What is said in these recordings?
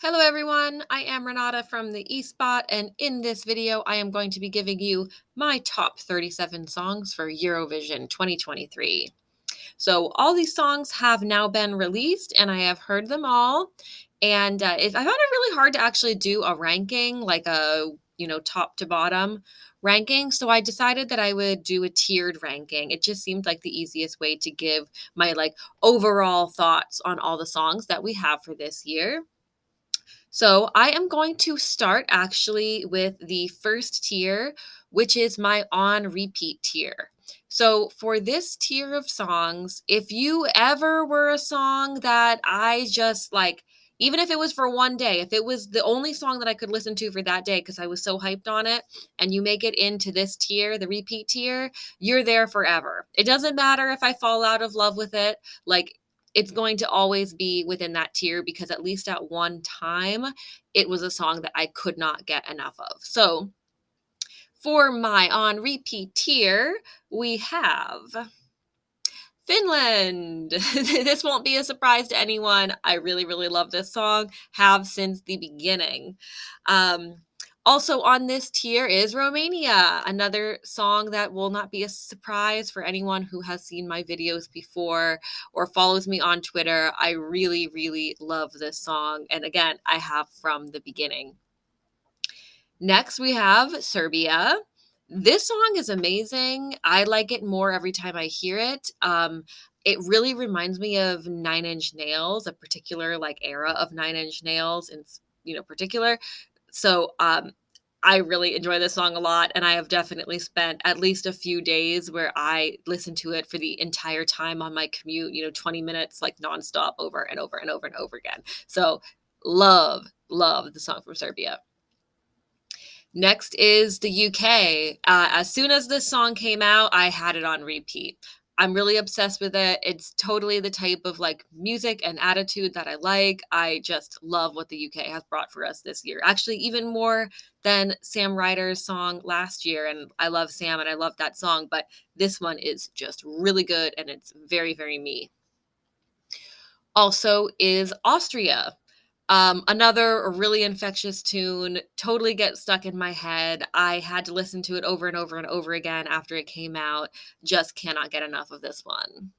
Hello everyone, I am Renata from the eSpot, and in this video I am going to be giving you my top 37 songs for Eurovision 2023. So all these songs have now been released and I have heard them all. And I found it really hard to actually do a ranking, like a, top to bottom ranking. So I decided that I would do a tiered ranking. It just seemed like the easiest way to give my overall thoughts on all the songs that we have for this year. So I am going to start actually with the first tier, which is my on repeat tier. So for this tier of songs, if you ever were a song that I just like, even if it was for one day, if it was the only song that I could listen to for that day because I was so hyped on it, and you make it into this tier, the repeat tier, you're there forever. It doesn't matter if I fall out of love with it. Like, it's going to always be within that tier because at least at one time it was a song that I could not get enough of. So for my on repeat tier, we have Finland. This won't be a surprise to anyone. I really, really love this song, have since the beginning. Um, Also on this tier is Romania, another song that will not be a surprise for anyone who has seen my videos before or follows me on Twitter. I really, really love this song. And again, I have from the beginning. Next, we have Serbia. This song is amazing. I like it more every time I hear it. It really reminds me of Nine Inch Nails, a particular era of Nine Inch Nails in particular. So I really enjoy this song a lot, and I have definitely spent at least a few days where I listen to it for the entire time on my commute. 20 minutes like nonstop, over and over and over and over again. So love the song from Serbia. Next is the UK. As soon as this song came out, I had it on repeat. I'm really obsessed with it. It's totally the type of music and attitude that I like. I just love what the UK has brought for us this year. Actually, even more than Sam Ryder's song last year. And I love Sam and I love that song, but this one is just really good and it's very, very me. Also is Austria. Another really infectious tune, totally gets stuck in my head. I had to listen to it over and over and over again after it came out. Just cannot get enough of this one.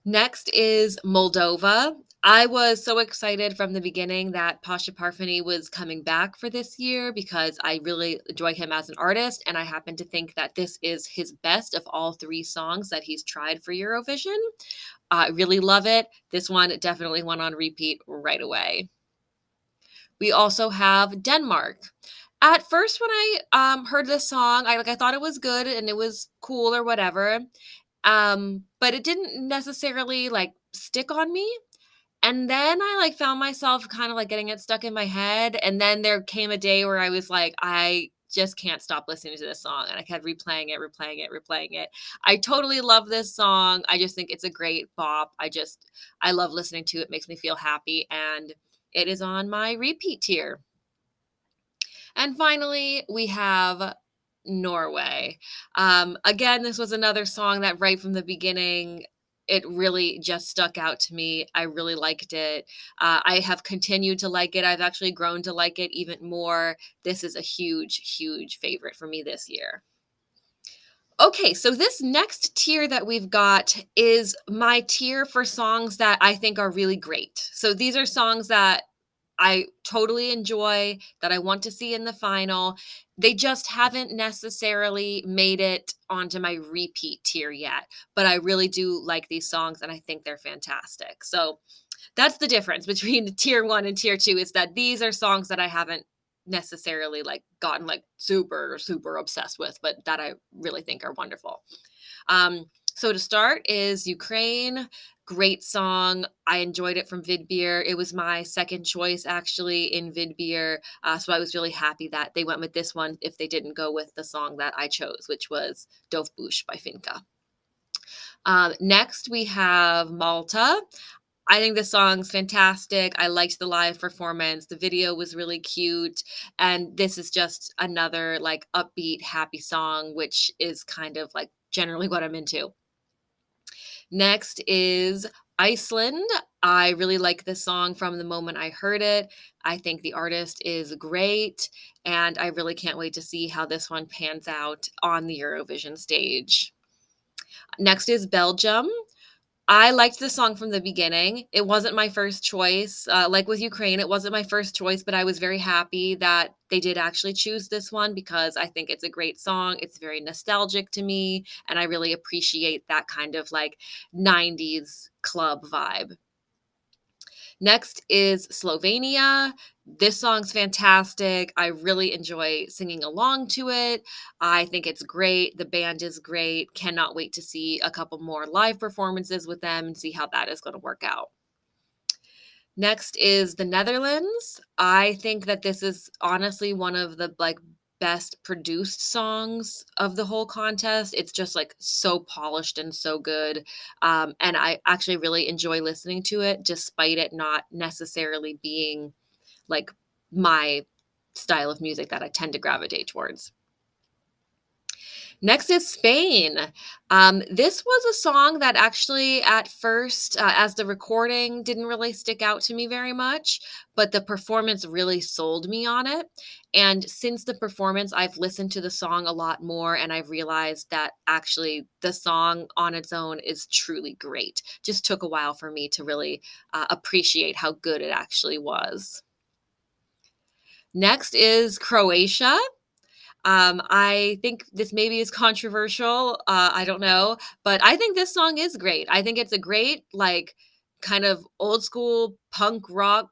Next is Moldova. I was so excited from the beginning that Pasha Parfani was coming back for this year because I really enjoy him as an artist, and I happen to think that this is his best of all three songs that he's tried for Eurovision. I really love it. This one definitely went on repeat right away. We also have Denmark. At first, when I heard this song, I thought it was good and it was cool or whatever, but it didn't necessarily stick on me. And then I found myself kind of getting it stuck in my head. And then there came a day where I was like, I just can't stop listening to this song. And I kept replaying it, replaying it, replaying it. I totally love this song. I just think it's a great bop. I love listening to it. It makes me feel happy. And it is on my repeat tier. And finally, we have Norway. Again, this was another song that right from the beginning, it really just stuck out to me. I really liked it. I have continued to like it. I've actually grown to like it even more. This is a huge, huge favorite for me this year. Okay, so this next tier that we've got is my tier for songs that I think are really great. So these are songs that I totally enjoy, that I want to see in the final. They just haven't necessarily made it onto my repeat tier yet, but I really do like these songs and I think they're fantastic. So that's the difference between tier 1 and tier 2, is that these are songs that I haven't necessarily gotten super super obsessed with, but that I really think are wonderful. So to start is Ukraine. Great song. I enjoyed it from Vidbeer. It was my second choice actually in Vidbeer. So I was really happy that they went with this one if they didn't go with the song that I chose, which was Dovbush by Finka. Next, we have Malta. I think this song's fantastic. I liked the live performance. The video was really cute. And this is just another upbeat, happy song, which is kind of generally what I'm into. Next is Iceland. I really like this song from the moment I heard it. I think the artist is great, and I really can't wait to see how this one pans out on the Eurovision stage. Next is Belgium. I liked the song from the beginning. It wasn't my first choice. Like with Ukraine, it wasn't my first choice, but I was very happy that they did actually choose this one because I think it's a great song. It's very nostalgic to me, and I really appreciate that kind of like 90s club vibe. Next is Slovenia. This song's fantastic. I really enjoy singing along to it. I think it's great. The band is great. Cannot wait to see a couple more live performances with them and see how that is going to work out. Next is the Netherlands. I think that this is honestly one of the like best produced songs of the whole contest. It's just like so polished and so good. And I actually really enjoy listening to it despite it not necessarily being like my style of music that I tend to gravitate towards. Next is Spain. This was a song that actually, at first, as the recording didn't really stick out to me very much, but the performance really sold me on it. And since the performance, I've listened to the song a lot more and I've realized that actually the song on its own is truly great. Just took a while for me to really appreciate how good it actually was. Next is Croatia. I think this maybe is controversial. I don't know, but I think this song is great. I think it's a great, like, kind of old school punk rock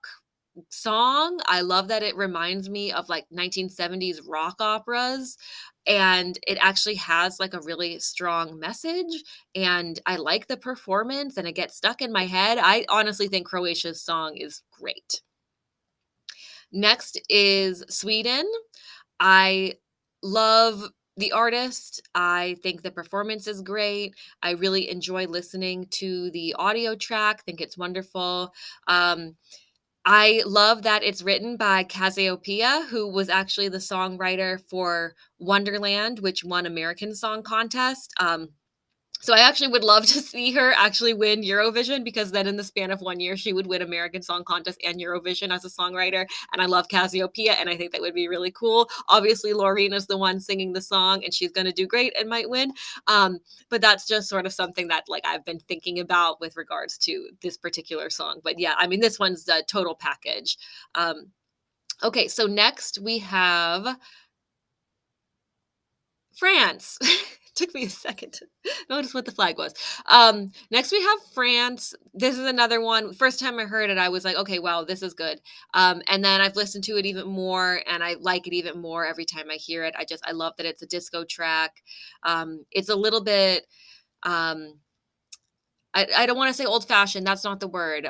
song. I love that it reminds me of like 1970s rock operas. And it actually has like a really strong message. And I like the performance and it gets stuck in my head. I honestly think Croatia's song is great. Next is Sweden. I love the artist. I think the performance is great. I really enjoy listening to the audio track. Think it's wonderful. Um, I love that it's written by Cassiopeia, who was actually the songwriter for Wonderland, which won American Song Contest. So I actually would love to see her actually win Eurovision because then in the span of 1 year, she would win American Song Contest and Eurovision as a songwriter. And I love Cassiopeia, and I think that would be really cool. Obviously, Laureen is the one singing the song, and she's going to do great and might win. But that's just sort of something that like I've been thinking about with regards to this particular song. But yeah, I mean, this one's the total package. Okay, so next we have France. Took me a second to notice what the flag was. Next we have France. This is another one. First time I heard it, I was like, okay, wow, this is good. And then I've listened to it even more, and I like it even more every time I hear it. I love that it's a disco track. It's a little bit. Um, I don't want to say old fashioned. That's not the word.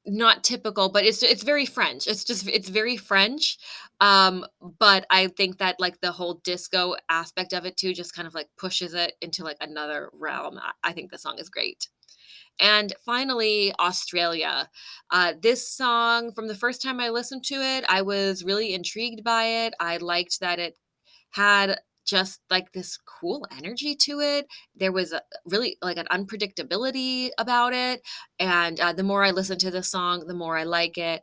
Not typical, but it's very French. It's very French. But I think that, like, the whole disco aspect of it too just kind of, like, pushes it into, like, another realm. I think the song is great. And finally, Australia. This song, from the first time I listened to it, I was really intrigued by it. I liked that it had just like this cool energy to it. There was a really like an unpredictability about it. And the more I listen to the song, the more I like it.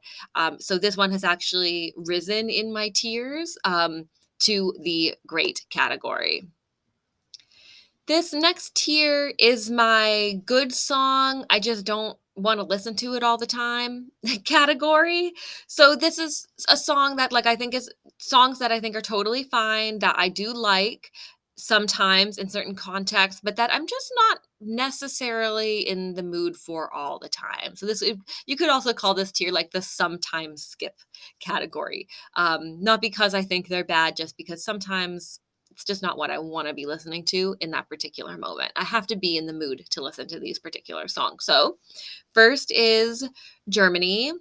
So this one has actually risen in my tiers to the great category. This next tier is my good song, I just don't wanna listen to it all the time category. So this is a song that, like, I think is songs that I think are totally fine, that I do like sometimes in certain contexts, but that I'm just not necessarily in the mood for all the time. So this you could also call this tier, like, the sometimes skip category. Not because I think they're bad, just because sometimes it's just not what I wanna be listening to in that particular moment. I have to be in the mood to listen to these particular songs. So, first is Germany.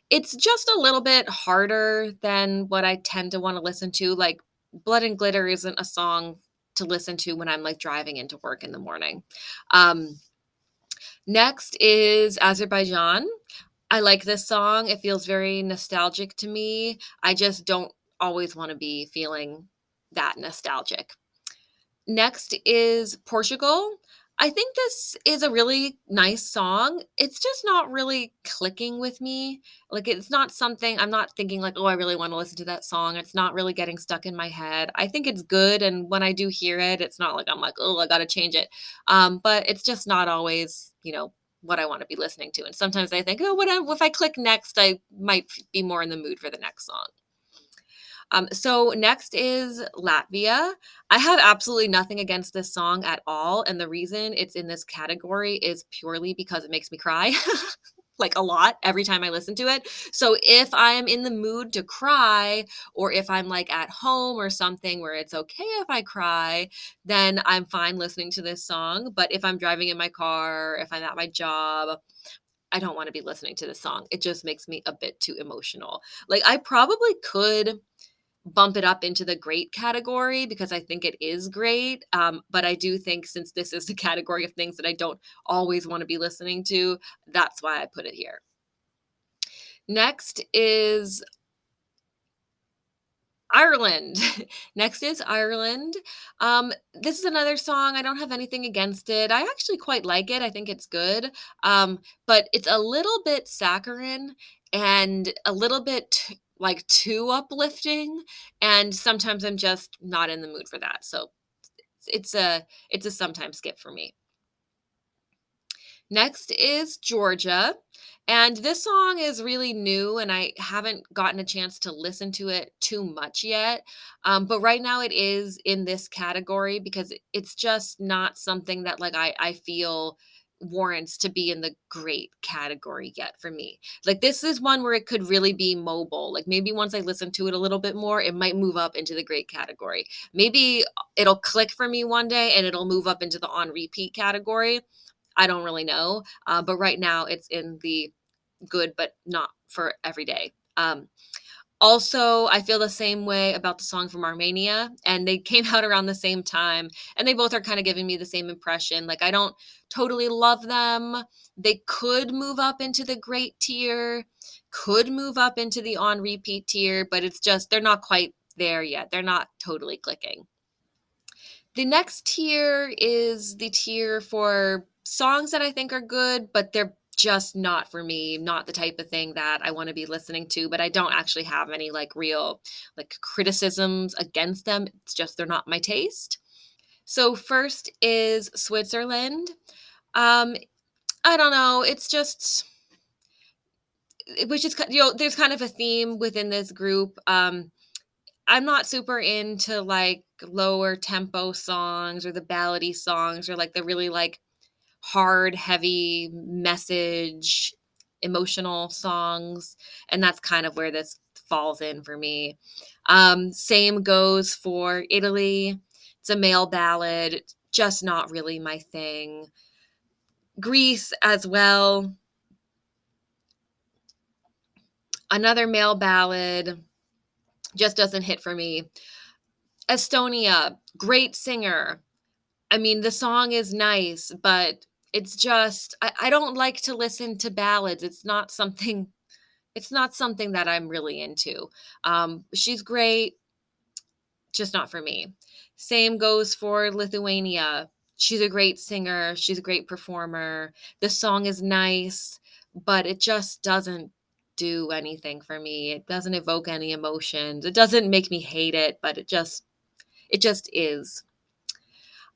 It's just a little bit harder than what I tend to wanna listen to, like, Blood and Glitter isn't a song to listen to when I'm, like, driving into work in the morning. Um, Next is Azerbaijan. I like this song, it feels very nostalgic to me. I just don't always wanna be feeling that nostalgic. Next is Portugal. I think this is a really nice song. It's just not really clicking with me. Like, it's not something I'm not thinking like, "Oh, I really wanna listen to that song." It's not really getting stuck in my head. I think it's good, and when I do hear it, it's not like I'm like, "Oh, I gotta change it." But it's just not always, what I wanna be listening to, and sometimes I think, "Oh, what if I click next, I might be more in the mood for the next song." So next is Latvia. I have absolutely nothing against this song at all, and the reason it's in this category is purely because it makes me cry. Like a lot every time I listen to it. So if I am in the mood to cry, or if I'm like at home or something where it's okay if I cry, then I'm fine listening to this song. But if I'm driving in my car, if I'm at my job, I don't want to be listening to this song. It just makes me a bit too emotional. Like I probably could bump it up into the great category because I think it is great. But I do think since this is the category of things that I don't always want to be listening to, that's why I put it here. Next is Ireland. Next is Ireland. This is another song. I don't have anything against it. I actually quite like it. I think it's good. But it's a little bit saccharine and a little bit like too uplifting. And sometimes I'm just not in the mood for that. So it's a sometimes skip for me. Next is Georgia. And this song is really new, and I haven't gotten a chance to listen to it too much yet. But right now it is in this category because it's just not something that like I feel warrants to be in the great category yet for me. Like this is one where it could really be mobile. Like maybe once I listen to it a little bit more, it might move up into the great category. Maybe it'll click for me one day and it'll move up into the on repeat category. I don't really know, but right now it's in the good, but not for every day. Also, I feel the same way about the song from Armenia, and they came out around the same time, and they both are kind of giving me the same impression. Like, I don't totally love them. They could move up into the great tier, could move up into the on repeat tier, but it's just, they're not quite there yet. They're not totally clicking. The next tier is the tier for songs that I think are good, but they're just not for me, not the type of thing that I want to be listening to, but I don't actually have any like real like criticisms against them. It's just they're not my taste. So first is Switzerland. Um I don't know, it's just which is there's kind of a theme within this group. I'm not super into like lower tempo songs or the ballady songs or like the really like hard, heavy message, emotional songs. And that's kind of where this falls in for me. Same goes for Italy. It's a male ballad, just not really my thing. Greece as well, another male ballad, just doesn't hit for me. Estonia, great singer. I mean, the song is nice, but it's just I don't like to listen to ballads. It's not something that I'm really into. She's great, just not for me. Same goes for Lithuania. She's a great singer, she's a great performer. The song is nice, but it just doesn't do anything for me. It doesn't evoke any emotions. It doesn't make me hate it, but it just is.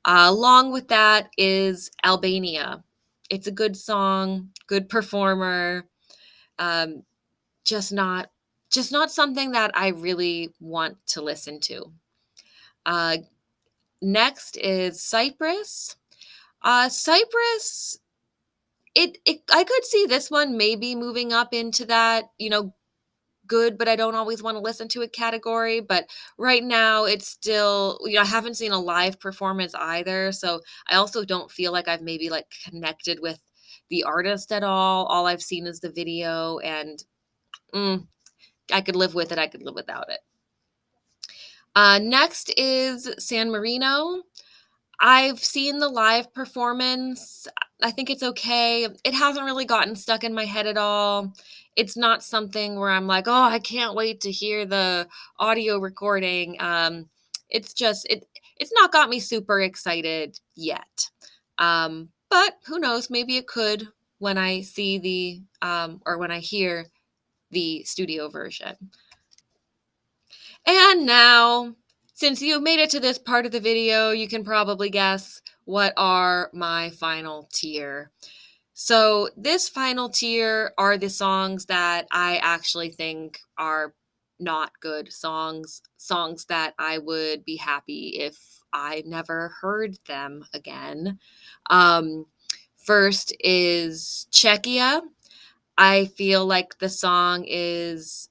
Along with that is Albania. It's a good song, good performer. Um, just not, just not something that I really want to listen to. Uh, Next is Cyprus. Cyprus. It. I could see this one maybe moving up into that, good, but I don't always want to listen to it category. But right now, it's still, I haven't seen a live performance either. So I also don't feel like I've maybe like connected with the artist at all. All I've seen is the video, and mm, I could live with it. I could live without it. Next is San Marino. I've seen the live performance. I think it's okay. It hasn't really gotten stuck in my head at all. It's not something where I'm like, "Oh, I can't wait to hear the audio recording." It's just it's not got me super excited yet. But who knows? Maybe it could when I see the or when I hear the studio version. And now, since you made it to this part of the video, you can probably guess what are my final tier. So, this final tier are the songs that I actually think are not good songs, songs that I would be happy if I never heard them again. Um, First is Czechia. I feel like the song is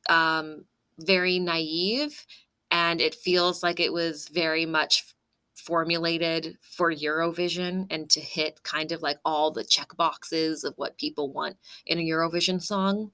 very naive, and it feels like it was very much formulated for Eurovision and to hit kind of like all the check boxes of what people want in a Eurovision song.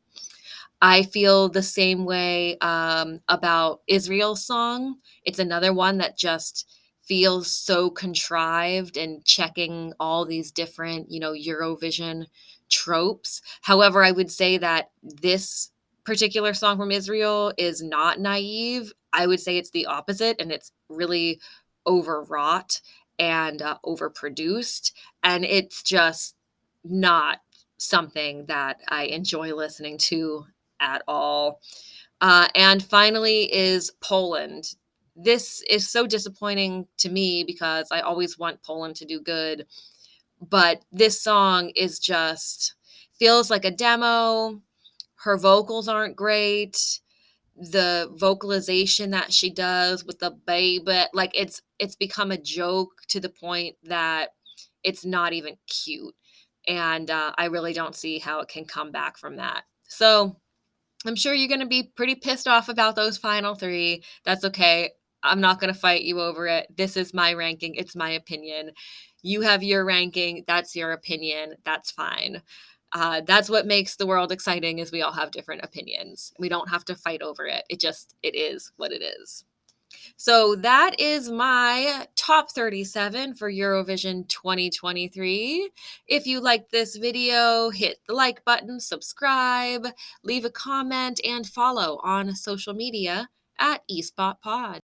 I feel the same way about Israel's song. It's another one that just feels so contrived and checking all these different, Eurovision tropes. However, I would say that this particular song from Israel is not naive. I would say it's the opposite, and it's really overwrought and overproduced. And it's just not something that I enjoy listening to at all. And finally is Poland. This is so disappointing to me because I always want Poland to do good, but this song is just feels like a demo. Her vocals aren't great. The vocalization that she does with the baby, like it's become a joke to the point that it's not even cute. And I really don't see how it can come back from that. So I'm sure you're gonna be pretty pissed off about those final 3. That's okay. I'm not gonna fight you over it. This is my ranking, it's my opinion. You have your ranking, that's your opinion, that's fine. That's what makes the world exciting is we all have different opinions. We don't have to fight over it. It is what it is. So that is my top 37 for Eurovision 2023. If you liked this video, hit the like button, subscribe, leave a comment, and follow on social media at eSpotPod.